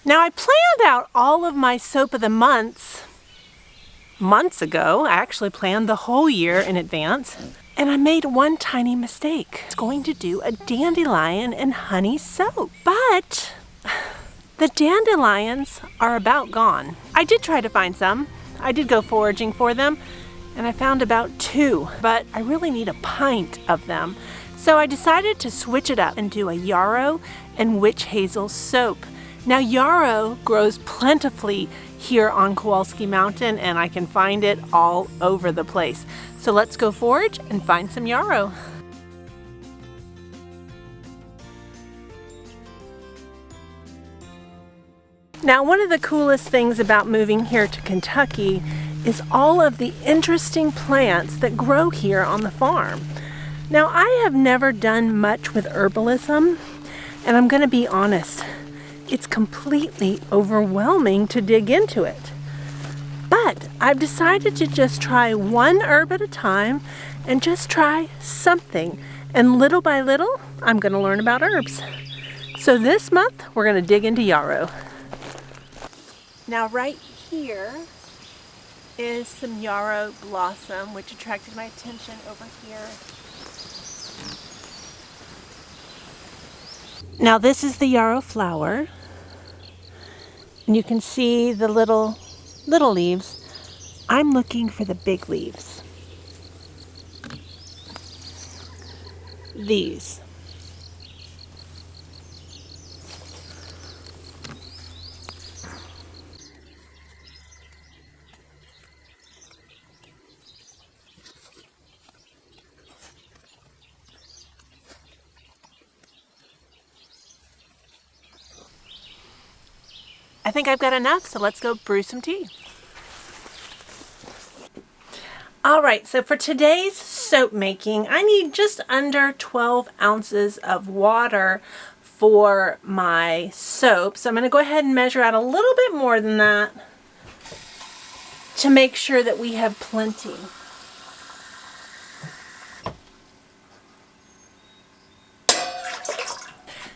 Now I planned out all of my soap of the months ago. I actually planned the whole year in advance, and I made one tiny mistake. I was going to do a dandelion and honey soap, but the dandelions are about gone. I did try to find some. I did go foraging for them, and I found about 2, but I really need a pint of them. So I decided to switch it up and do a yarrow and witch hazel soap. Now yarrow grows plentifully here on Kowalski Mountain, and I can find it all over the place. So let's go forage and find some yarrow. Now, one of the coolest things about moving here to Kentucky is all of the interesting plants that grow here on the farm. Now, I have never done much with herbalism, and I'm going to be honest, it's completely overwhelming to dig into it. But I've decided to just try one herb at a time and just try something. And little by little, I'm going to learn about herbs. So this month, we're going to dig into yarrow. Now right here is some yarrow blossom, which attracted my attention over here. Now this is the yarrow flower, and you can see the little leaves. I'm looking for the big leaves. These. I think I've got enough, so let's go brew some tea. All right, so for today's soap making, I need just under 12 ounces of water for my soap. So I'm gonna go ahead and measure out a little bit more than that to make sure that we have plenty.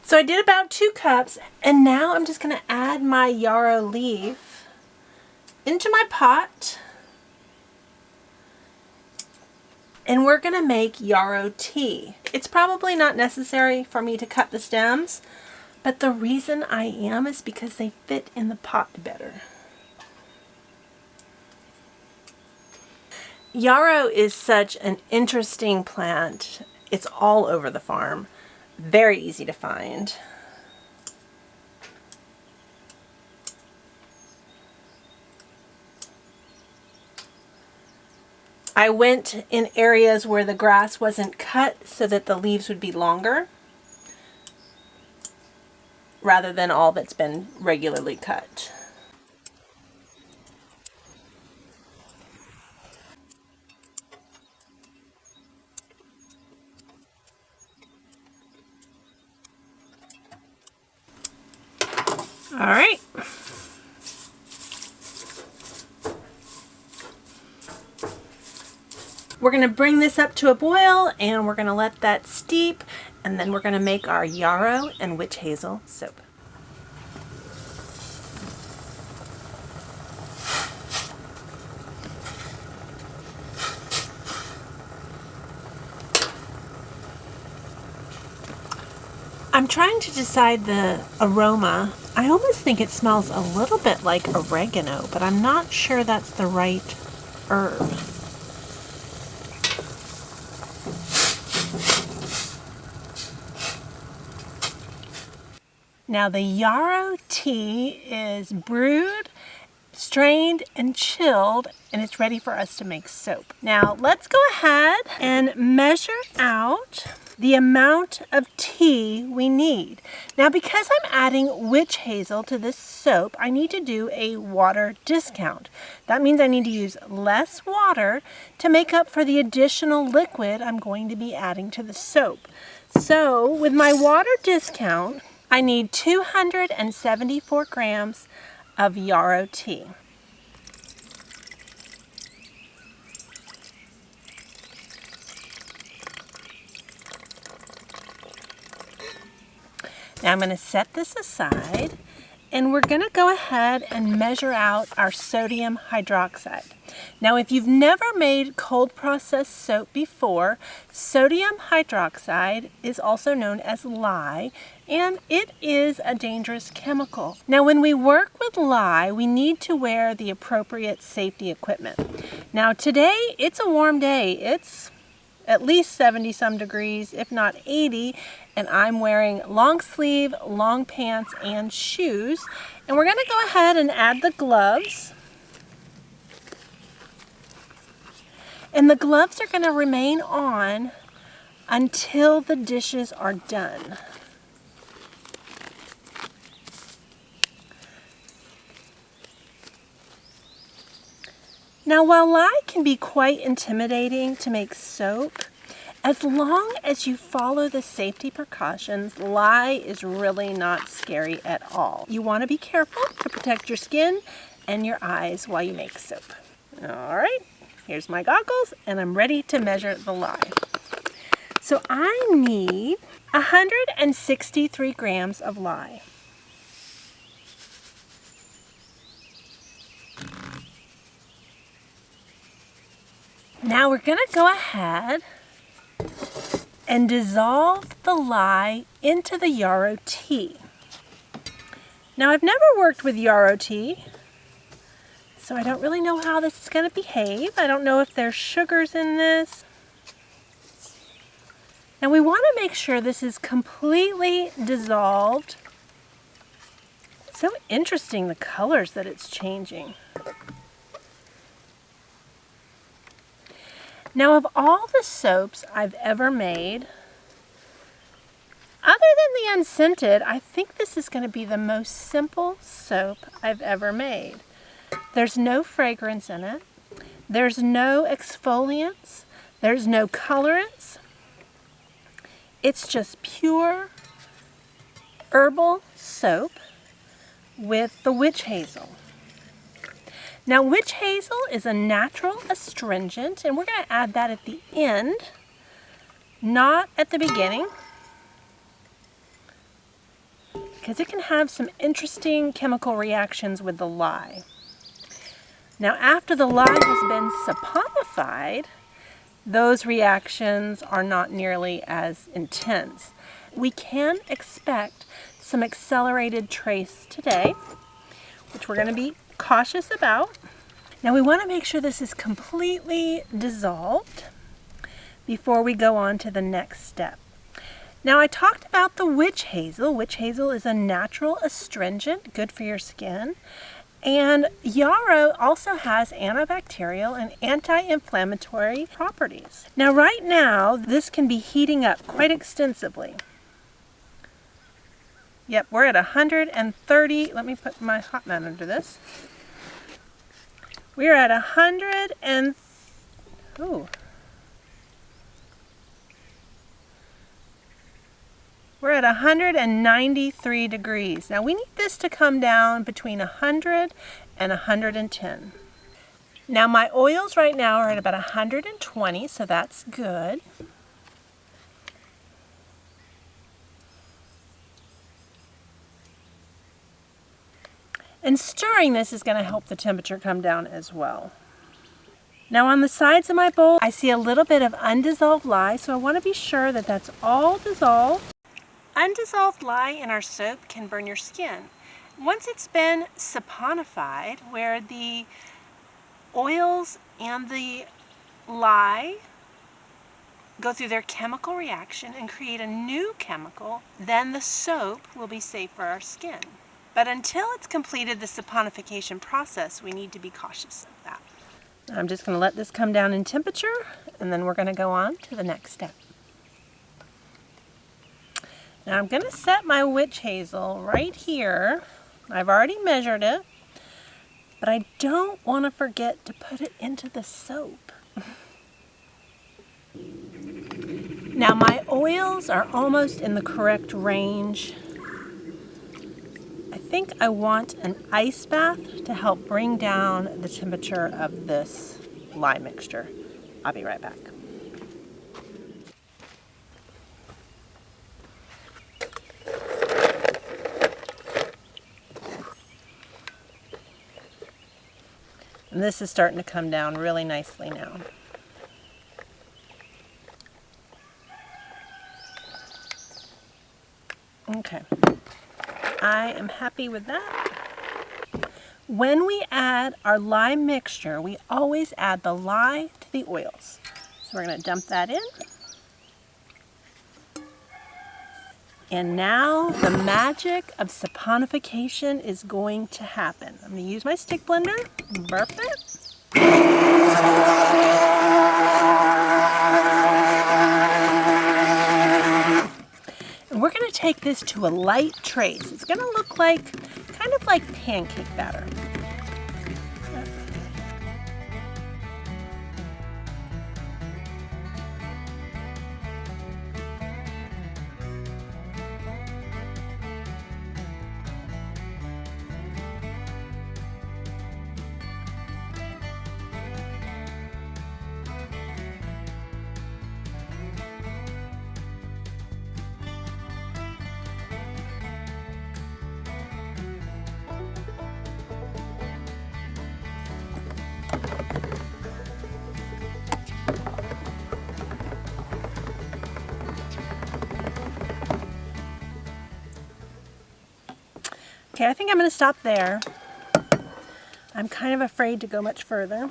So I did about 2 cups, and now I'm just going to add my yarrow leaf into my pot, and we're going to make yarrow tea. It's probably not necessary for me to cut the stems, but the reason I am is because they fit in the pot better. Yarrow is such an interesting plant. It's all over the farm. Very easy to find. I went in areas where the grass wasn't cut so that the leaves would be longer, rather than all that's been regularly cut. All right. We're going to bring this up to a boil, and we're going to let that steep, and then we're going to make our yarrow and witch hazel soap. I'm trying to decide the aroma. I almost think it smells a little bit like oregano, but I'm not sure that's the right herb. Now the yarrow tea is brewed, strained, and chilled, and it's ready for us to make soap. Now let's go ahead and measure out the amount of tea we need. Now because I'm adding witch hazel to this soap, I need to do a water discount. That means I need to use less water to make up for the additional liquid I'm going to be adding to the soap. So with my water discount, I need 274 grams of yarrow tea. Now I'm going to set this aside, And we're going to go ahead and measure out our sodium hydroxide. Now, if you've never made cold processed soap before, sodium hydroxide is also known as lye, and it is a dangerous chemical. Now, when we work with lye, we need to wear the appropriate safety equipment. Now, today, it's a warm day. It's at least 70 some degrees, if not 80, and I'm wearing long sleeve, long pants, and shoes. And we're gonna go ahead and add the gloves. And the gloves are gonna remain on until the dishes are done. Now, while lye can be quite intimidating to make soap, as long as you follow the safety precautions, lye is really not scary at all. You want to be careful to protect your skin and your eyes while you make soap. All right, here's my goggles, and I'm ready to measure the lye. So I need 163 grams of lye. Now we're going to go ahead and dissolve the lye into the Yarrow tea. Now, I've never worked with Yarrow tea, so I don't really know how this is going to behave. I don't know if there's sugars in this. Now, we want to make sure this is completely dissolved. It's so interesting, the colors that it's changing. Now, of all the soaps I've ever made, other than the unscented, I think this is going to be the most simple soap I've ever made. There's no fragrance in it. There's no exfoliants. There's no colorants. It's just pure herbal soap with the witch hazel. Now, witch hazel is a natural astringent, and we're going to add that at the end, not at the beginning, because it can have some interesting chemical reactions with the lye. Now, after the lye has been saponified, those reactions are not nearly as intense. We can expect some accelerated trace today, which we're going to be cautious about. Now, we want to make sure this is completely dissolved before we go on to the next step. Now, I talked about the witch hazel. Witch hazel is a natural astringent, good for your skin. And Yarrow also has antibacterial and anti-inflammatory properties. Now, right now, this can be heating up quite extensively. Yep, we're at 130. Let me put my hot mat under this. We're at 193 degrees. Now we need this to come down between 100 and 110. Now my oils right now are at about 120, so that's good. And stirring this is going to help the temperature come down as well. Now on the sides of my bowl, I see a little bit of undissolved lye, so I want to be sure that that's all dissolved. Undissolved lye in our soap can burn your skin. Once it's been saponified, where the oils and the lye go through their chemical reaction and create a new chemical, then the soap will be safe for our skin. But until it's completed the saponification process, we need to be cautious of that. I'm just going to let this come down in temperature, and then we're going to go on to the next step. Now I'm going to set my witch hazel right here. I've already measured it, but I don't want to forget to put it into the soap. Now my oils are almost in the correct range. I think I want an ice bath to help bring down the temperature of this lye mixture. I'll be right back. And this is starting to come down really nicely now. Okay, I am happy with that. When we add our lye mixture, we always add the lye to the oils. So we're going to dump that in. And now the magic of saponification is going to happen. I'm going to use my stick blender, burp it. And we're going to take this to a light trace. It's going to look like, kind of like pancake batter. Okay, I think I'm going to stop there. I'm kind of afraid to go much further.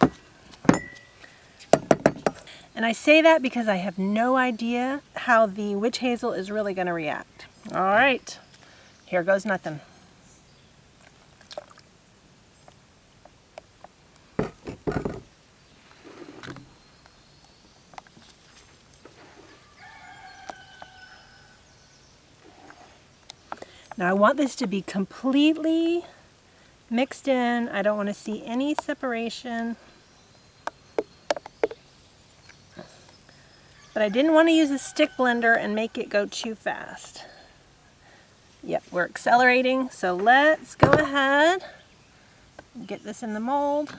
And I say that because I have no idea how the witch hazel is really going to react. All right, here goes nothing. Now I want this to be completely mixed in. I don't want to see any separation. But I didn't want to use a stick blender and make it go too fast. Yep, we're accelerating, so let's go ahead and get this in the mold.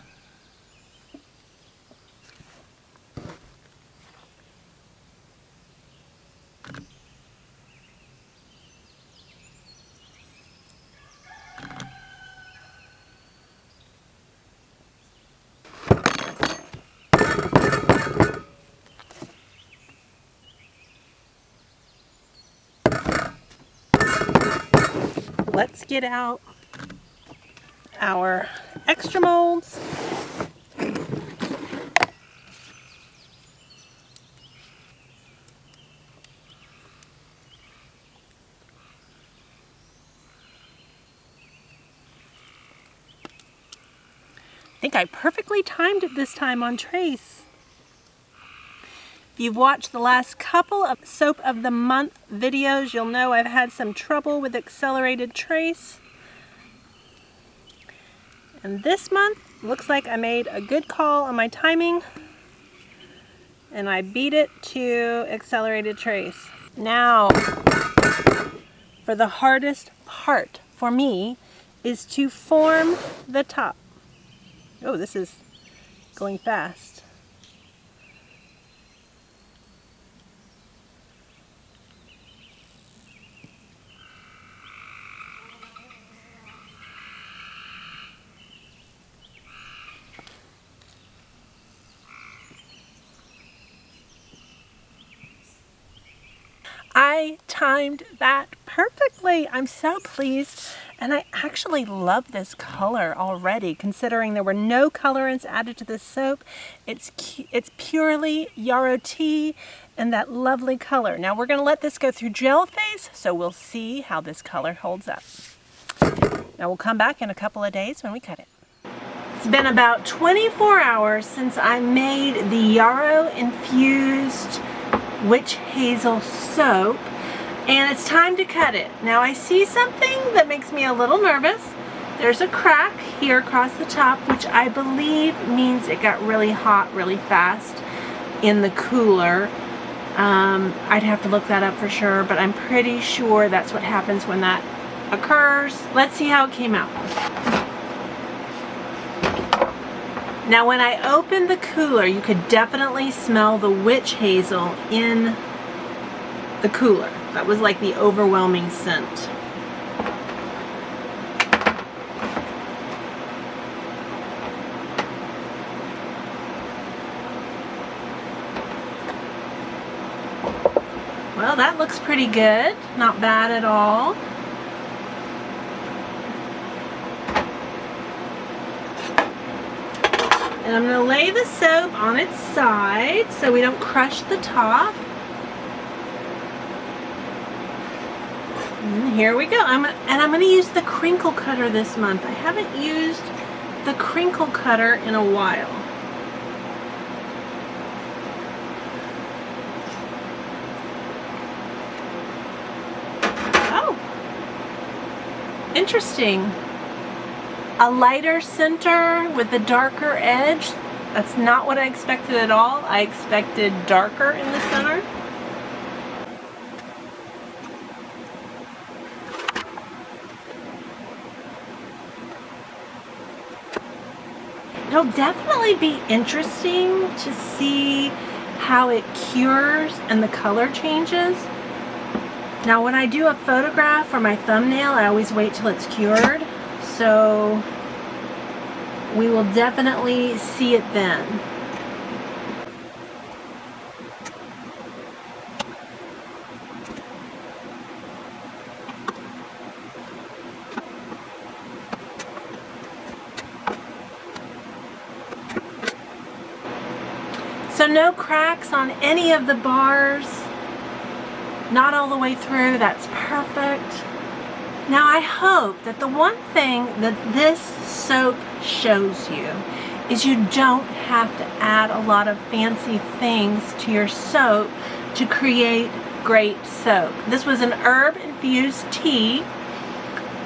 Let's get out our extra molds. I think I perfectly timed it this time on trace. If you've watched the last couple of Soap of the Month videos, you'll know I've had some trouble with accelerated trace. And this month, looks like I made a good call on my timing, and I beat it to accelerated trace. Now, for the hardest part for me is to form the top. Oh, this is going fast. I timed that perfectly. I'm so pleased, and I actually love this color already, considering there were no colorants added to this soap. It's purely Yarrow tea and that lovely color. Now we're going to let this go through gel phase, so we'll see how this color holds up. Now we'll come back in a couple of days when we cut it. It's been about 24 hours since I made the Yarrow infused witch hazel soap, and it's time to cut it. Now I see something that makes me a little nervous. There's a crack here across the top, which I believe means it got really hot really fast in the cooler. I'd have to look that up for sure, but I'm pretty sure that's what happens when that occurs. Let's see how it came out. Now when I opened the cooler, you could definitely smell the witch hazel in the cooler. That was like the overwhelming scent. that looks pretty good. Not bad at all. And I'm going to lay the soap on its side so we don't crush the top. And here we go. I'm going to use the crinkle cutter this month. I haven't used the crinkle cutter in a while. Oh, interesting. A lighter center with a darker edge. That's not what I expected at all. I expected darker in the center. It'll definitely be interesting to see how it cures and the color changes. Now when I do a photograph for my thumbnail, I always wait till it's cured. So we will definitely see it then. So no cracks on any of the bars, not all the way through. That's perfect. Now I hope that the one thing that this soap shows you is you don't have to add a lot of fancy things to your soap to create great soap. This was an herb infused tea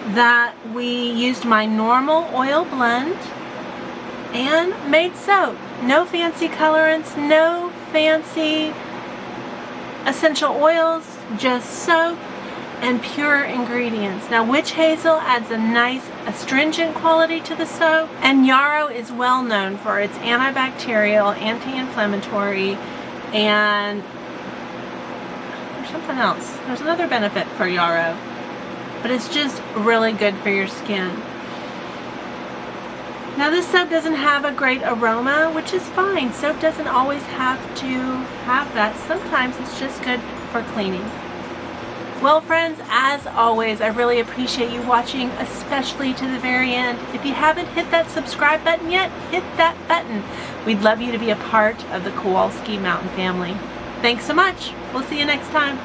that we used my normal oil blend and made soap. No fancy colorants, no fancy essential oils, just soap and pure ingredients. Now witch hazel adds a nice astringent quality to the soap, and yarrow is well known for its antibacterial, anti-inflammatory, and there's something else. There's another benefit for yarrow, but it's just really good for your skin. Now this soap doesn't have a great aroma, which is fine. Soap doesn't always have to have that. Sometimes it's just good for cleaning. Well friends, as always, I really appreciate you watching, especially to the very end. If you haven't hit that subscribe button yet, hit that button. We'd love you to be a part of the Kowalski Mountain family. Thanks so much. We'll see you next time.